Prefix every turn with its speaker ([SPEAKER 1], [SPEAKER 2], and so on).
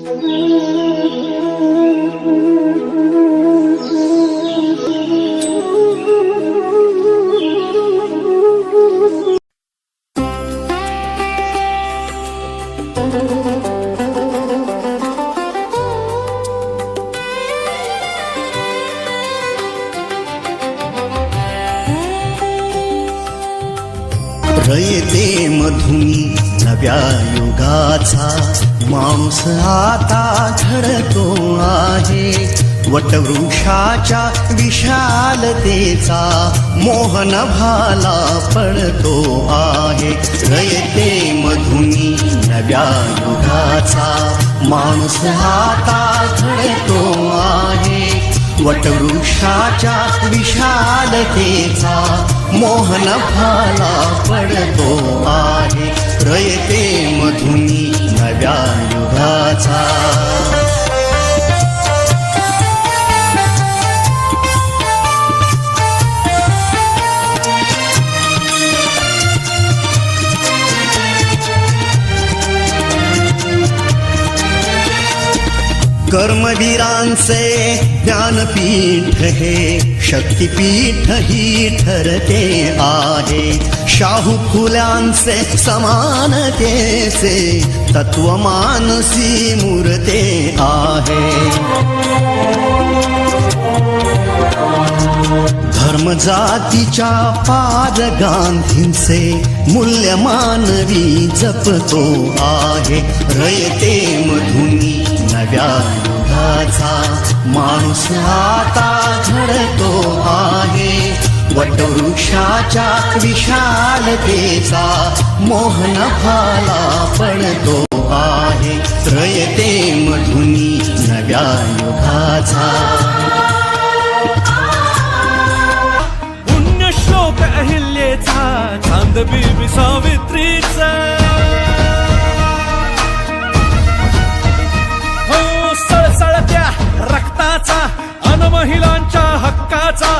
[SPEAKER 1] रयते मधुनी नव्या युगाचा माणूस आता घडतो आहे. वटवृक्षाच्या विशालतेचा मोहन भाला पडतो आहे. रयते मधुनी नव्या युगाचा माणूस आता घडतो आहे. वटवृक्षाच्या विशालतेचा मोहन भाला पडतो आहे. रयते मधुनी नव्या युगाचा. कर्मवीरांचे ज्ञानपीठ हे शक्तिपीठ ही ठरते आहे. शाहू फुल्यांचे समानतेचे तत्व मानसी मूर्ते आहे. धर्म जातीच्या पार गांधींचे मूल्य मानवी जपतो आहे. रयते मधुनी नव्या युगाचा माणूस आता घडतो आहे. वटवृक्षाच्या विशालतेचा मोहन भाला पडतो आहे. रयते मधुनी नव्या युगाचा.
[SPEAKER 2] पुण्यश्लोक अहिल्याचा चांदबिबी सावित्रीचा रक्ताचा अन महिलांच्या हक्काचा